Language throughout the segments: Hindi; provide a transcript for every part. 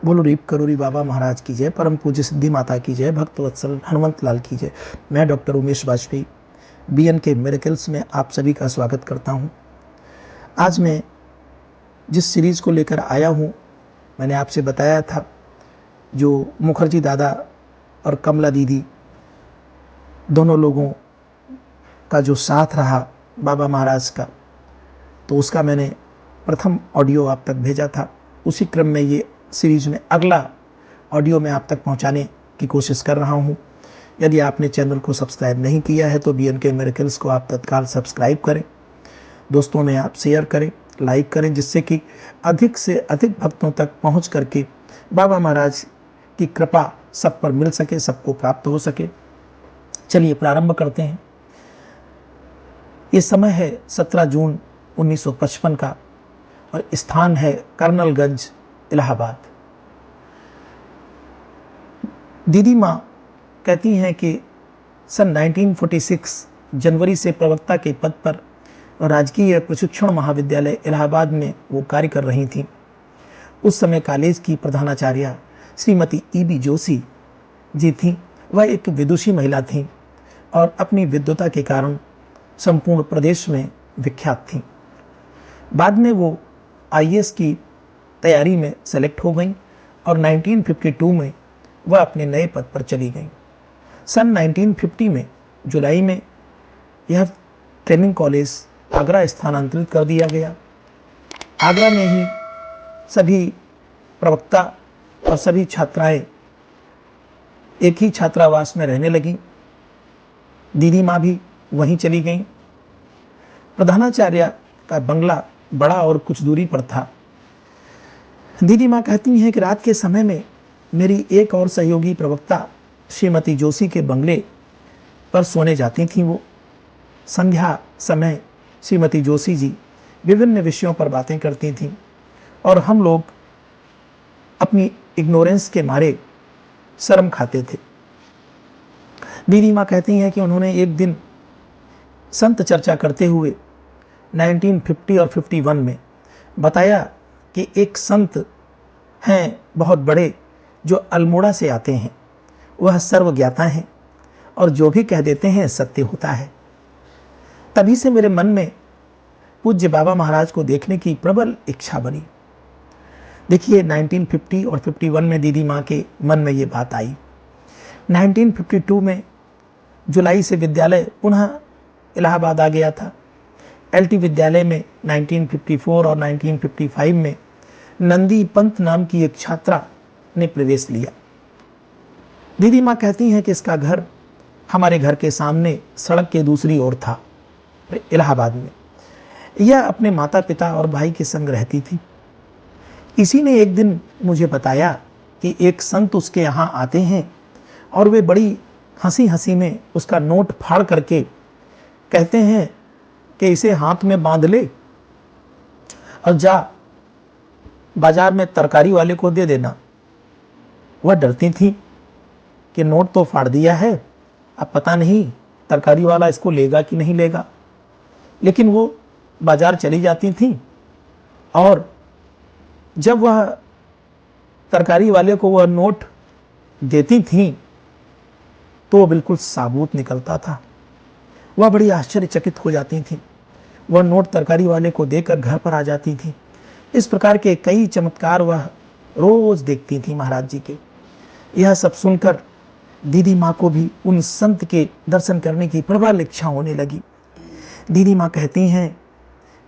बोलो रीप करोरी बाबा महाराज की जय, परम पूज्य सिद्धि माता की जय, भक्त वत्सल हनुमंत लाल की जय। मैं doctor Umesh Vajpayee BNK miracles में आप सभी का स्वागत करता हूं। आज मैं जिस सीरीज़ को लेकर आया हूं, मैंने आपसे बताया था जो मुखर्जी दादा और कमला दीदी दोनों लोगों का जो साथ रहा बाबा महाराज का, तो उसका मैंने प्रथम ऑडियो आप तक भेजा था। उसी क्रम में ये सीरीज में अगला ऑडियो मैं आप तक पहुंचाने की कोशिश कर रहा हूं। यदि आपने चैनल को सब्सक्राइब नहीं किया है तो BNK मिरेकल्स को आप तत्काल सब्सक्राइब करें, दोस्तों में आप शेयर करें, लाइक करें, जिससे कि अधिक से अधिक भक्तों तक पहुंच करके बाबा महाराज की कृपा सब पर मिल सके, सबको प्राप्त हो सके। चलिए प्रारंभ करते हैं। ये समय है 17 जून 1955 का और स्थान है कर्नलगंज, इलाहाबाद। दीदी माँ कहती हैं कि सन 1946 जनवरी से प्रवक्ता के पद पर राजकीय प्रशिक्षण महाविद्यालय इलाहाबाद में वो कार्य कर रही थीं। उस समय कॉलेज की प्रधानाचार्य श्रीमती EB जोशी जी थीं। वह एक विदुषी महिला थीं और अपनी विद्वता के कारण संपूर्ण प्रदेश में विख्यात थीं। बाद में वो IAS की तैयारी में सेलेक्ट हो गई और 1952 में वह अपने नए पद पर चली गई। सन 1950 में जुलाई में यह ट्रेनिंग कॉलेज आगरा स्थानांतरित कर दिया गया। आगरा में ही सभी प्रवक्ता और सभी छात्राएं एक ही छात्रावास में रहने लगी। दीदी माँ भी वहीं चली गई। प्रधानाचार्य का बंगला बड़ा और कुछ दूरी पर था। दीदी माँ कहती हैं कि रात के समय में मेरी एक और सहयोगी प्रवक्ता श्रीमती जोशी के बंगले पर सोने जाती थीं। वो संध्या समय श्रीमती जोशी जी विभिन्न विषयों पर बातें करती थीं और हम लोग अपनी इग्नोरेंस के मारे शर्म खाते थे। दीदी माँ कहती हैं कि उन्होंने एक दिन संत चर्चा करते हुए 1950 और 51 में बताया कि एक संत हैं बहुत बड़े जो अल्मोड़ा से आते हैं, वह सर्वज्ञाता हैं और जो भी कह देते हैं सत्य होता है। तभी से मेरे मन में पूज्य बाबा महाराज को देखने की प्रबल इच्छा बनी। देखिए 1950 और 51 में दीदी माँ के मन में ये बात आई। 1952 में जुलाई से विद्यालय पुनः इलाहाबाद आ गया था। LT विद्यालय में 1954 और 1955 में नंदी पंत नाम की एक छात्रा ने प्रवेश लिया। दीदी माँ कहती हैं कि इसका घर हमारे घर के सामने सड़क के दूसरी ओर था, इलाहाबाद में। यह अपने माता पिता और भाई के संग रहती थी। इसी ने एक दिन मुझे बताया कि एक संत उसके यहाँ आते हैं और वे बड़ी हंसी हंसी में उसका नोट फाड़ करके कहते हैं कि इसे हाथ में बांध ले और जा बाजार में तरकारी वाले को दे देना। वह डरती थी कि नोट तो फाड़ दिया है, अब पता नहीं तरकारी वाला इसको लेगा कि नहीं लेगा। लेकिन वो बाजार चली जाती थी और जब वह तरकारी वाले को वह नोट देती थी तो वो बिल्कुल साबुत निकलता था। वह बड़ी आश्चर्यचकित हो जाती थी। वह नोट तरकारी वाले को देकर घर पर आ जाती थी। इस प्रकार के कई चमत्कार वह रोज देखती थी महाराज जी के। यह सब सुनकर दीदी माँ को भी उन संत के दर्शन करने की प्रबल इच्छा होने लगी। दीदी माँ कहती हैं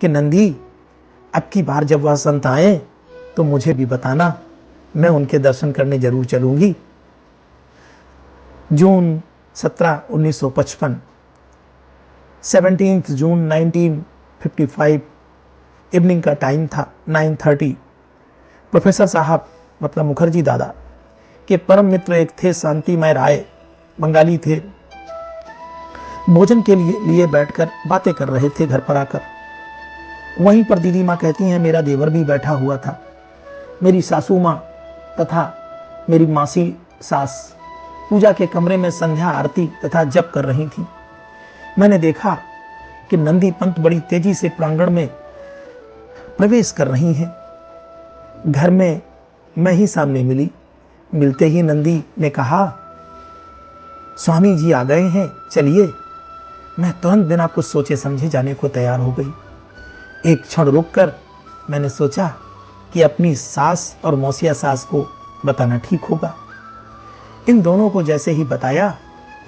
कि नंदी, अब की बार जब वह संत आए तो मुझे भी बताना, मैं उनके दर्शन करने जरूर चलूंगी। जून 17, 1955, 17 जून 1955 इवनिंग का टाइम था, 9:30। प्रोफेसर साहब मतलब मुखर्जी दादा के परम मित्र एक थे शांतिमय राय, बंगाली थे। भोजन के लिए बैठकर बातें कर रहे थे घर पर आकर। वहीं पर दीदी माँ कहती हैं मेरा देवर भी बैठा हुआ था। मेरी सासू माँ तथा मेरी मासी सास पूजा के कमरे में संध्या आरती तथा जप कर रही थी। मैंने देखा कि नंदी पंत बड़ी तेजी से प्रांगण में प्रवेश कर रही हैं। घर में मैं ही सामने मिली। मिलते ही नंदी ने कहा, स्वामी जी आ गए हैं, चलिए। मैं तुरंत बिना कुछ सोचे समझे जाने को तैयार हो गई। एक क्षण रुककर मैंने सोचा कि अपनी सास और मौसिया सास को बताना ठीक होगा। इन दोनों को जैसे ही बताया,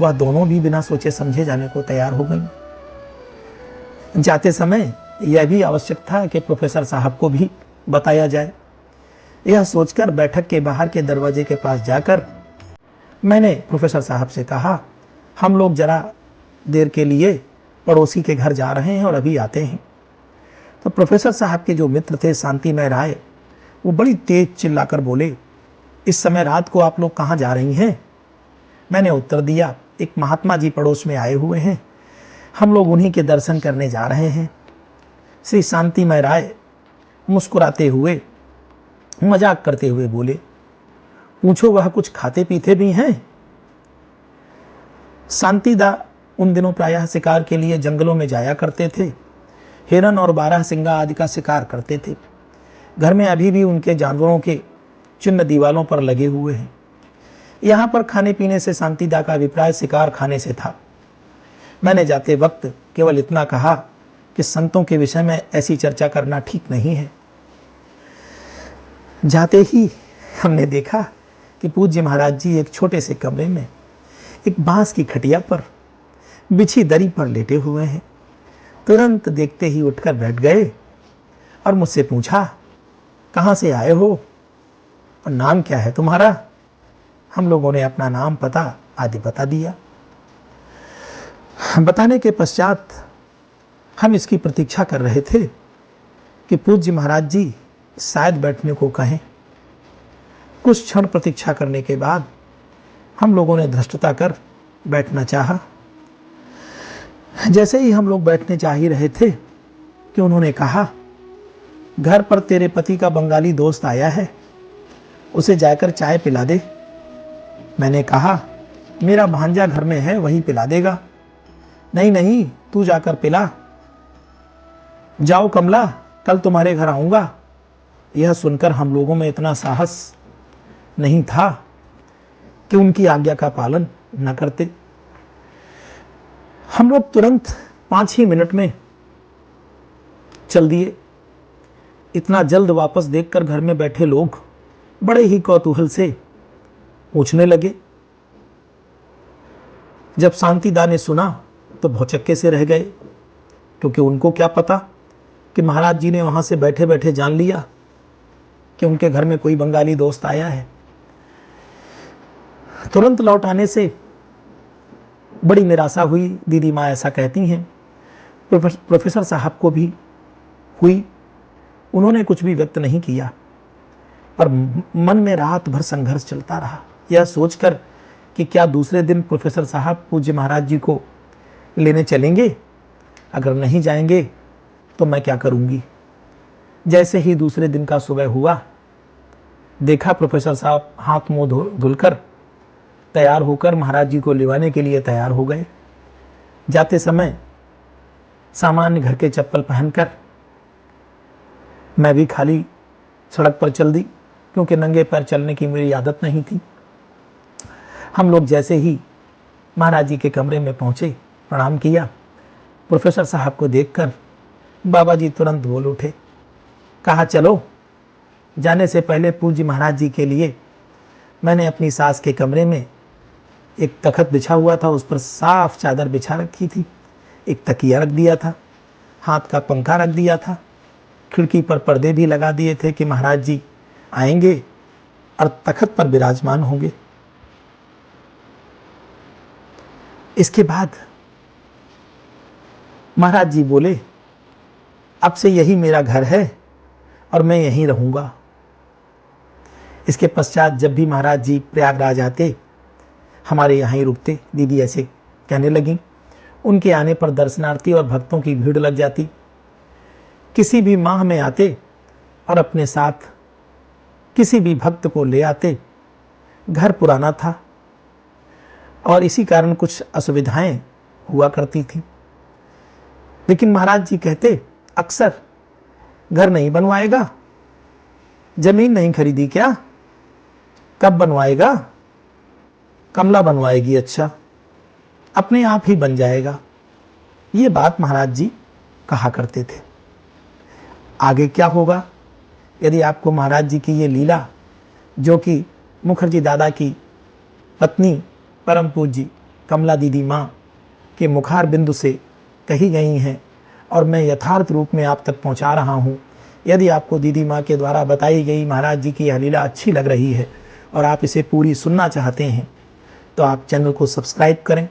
वह दोनों भी बिना सोचे समझे जाने को तैयार हो गई। जाते समय यह भी आवश्यक था कि प्रोफेसर साहब को भी बताया जाए। यह सोचकर बैठक के बाहर के दरवाजे के पास जाकर मैंने प्रोफेसर साहब से कहा, हम लोग जरा देर के लिए पड़ोसी के घर जा रहे हैं और अभी आते हैं। तो प्रोफेसर साहब के जो मित्र थे शांतिमय राय, वो बड़ी तेज चिल्लाकर बोले, इस समय रात को आप लोग कहाँ जा रही हैं? मैंने उत्तर दिया, एक महात्मा जी पड़ोस में आए हुए हैं, हम लोग उन्हीं के दर्शन करने जा रहे हैं। श्री शांतिमय राय मुस्कुराते हुए मजाक करते हुए बोले, पूछो वह कुछ खाते पीते भी हैं? शांतिदा उन दिनों प्रायः शिकार के लिए जंगलों में जाया करते थे। हिरन और बारहसिंगा आदि का शिकार करते थे। घर में अभी भी उनके जानवरों के चिन्ह दीवालों पर लगे हुए हैं। यहाँ पर खाने पीने से शांतिदा का अभिप्राय शिकार खाने से था। मैंने जाते वक्त केवल इतना कहा कि संतों के विषय में ऐसी चर्चा करना ठीक नहीं है। जाते ही हमने देखा कि पूज्य महाराज जी एक छोटे से कमरे में एक बांस की खटिया पर बिछी दरी पर लेटे हुए हैं। तुरंत देखते ही उठकर बैठ गए और मुझसे पूछा, कहाँ से आए हो और नाम क्या है तुम्हारा? हम लोगों ने अपना नाम पता आदि बता दिया। बताने के पश्चात हम इसकी प्रतीक्षा कर रहे थे कि पूज्य महाराज जी शायद बैठने को कहें। कुछ क्षण प्रतीक्षा करने के बाद हम लोगों ने धृष्टता कर बैठना चाहा। जैसे ही हम लोग बैठने चाह ही रहे थे कि उन्होंने कहा, घर पर तेरे पति का बंगाली दोस्त आया है, उसे जाकर चाय पिला दे। मैंने कहा, मेरा भांजा घर में है, वही पिला देगा। नहीं नहीं, तू जाकर पिला। जाओ कमला, कल तुम्हारे घर आऊंगा। यह सुनकर हम लोगों में इतना साहस नहीं था कि उनकी आज्ञा का पालन न करते। हम लोग तुरंत 5 ही मिनट में चल दिए। इतना जल्द वापस देखकर घर में बैठे लोग बड़े ही कौतूहल से पूछने लगे। जब शांतिदा ने सुना तो भौचक्के से रह गए, क्योंकि उनको क्या पता कि महाराज जी ने वहां से बैठे बैठे जान लिया कि उनके घर में कोई बंगाली दोस्त आया है। तुरंत लौट आने से बड़ी निराशा हुई। दीदी माँ ऐसा कहती हैं। प्रोफेसर साहब को भी हुई। उन्होंने कुछ भी व्यक्त नहीं किया, पर मन में रात भर संघर्ष चलता रहा, यह सोचकर कि क्या दूसरे दिन प्रोफेसर साहब पूज्य महाराज जी को लेने चलेंगे? अगर नहीं जाएंगे तो मैं क्या करूंगी? जैसे ही दूसरे दिन का सुबह हुआ, देखा प्रोफेसर साहब हाथ मुंह धुलकर तैयार होकर महाराज जी को लिवाने के लिए तैयार हो गए। जाते समय सामान्य घर के चप्पल पहनकर मैं भी खाली सड़क पर चल दी, क्योंकि नंगे पैर चलने की मेरी आदत नहीं थी। हम लोग जैसे ही महाराज जी के कमरे में पहुंचे, प्रणाम किया। प्रोफेसर साहब को देखकर बाबा जी तुरंत बोल उठे, कहा, चलो। जाने से पहले पूज्य महाराज जी के लिए मैंने अपनी सास के कमरे में एक तखत बिछा हुआ था, उस पर साफ चादर बिछा रखी थी। एक तकिया रख दिया था, हाथ का पंखा रख दिया था, खिड़की पर पर्दे भी लगा दिए थे कि महाराज जी आएंगे और तखत पर विराजमान होंगे। इसके बाद महाराज जी बोले, अब से यही मेरा घर है और मैं यहीं रहूंगा। इसके पश्चात जब भी महाराज जी प्रयागराज आते, हमारे यहाँ ही रुकते। दीदी ऐसे कहने लगी। उनके आने पर दर्शनार्थी और भक्तों की भीड़ लग जाती। किसी भी माह में आते और अपने साथ किसी भी भक्त को ले आते। घर पुराना था और इसी कारण कुछ असुविधाएं हुआ करती थी, लेकिन महाराज जी कहते अक्सर, घर नहीं बनवाएगा, जमीन नहीं खरीदी क्या? कब बनवाएगा? कमला बनवाएगी। अच्छा, अपने आप ही बन जाएगा। ये बात महाराज जी कहा करते थे। आगे क्या होगा? यदि आपको महाराज जी की ये लीला, जो कि मुखर्जी दादा की पत्नी परम पूज्य कमला दीदी माँ के मुखार बिंदु से कही गई हैं और मैं यथार्थ रूप में आप तक पहुँचा रहा हूँ, यदि आपको दीदी माँ के द्वारा बताई गई महाराज जी की यह लीला अच्छी लग रही है और आप इसे पूरी सुनना चाहते हैं, तो आप चैनल को सब्सक्राइब करें,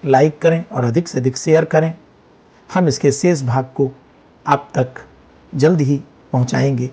लाइक करें और अधिक से अधिक शेयर करें। हम इसके शेष भाग को आप तक जल्द ही पहुंचाएंगे।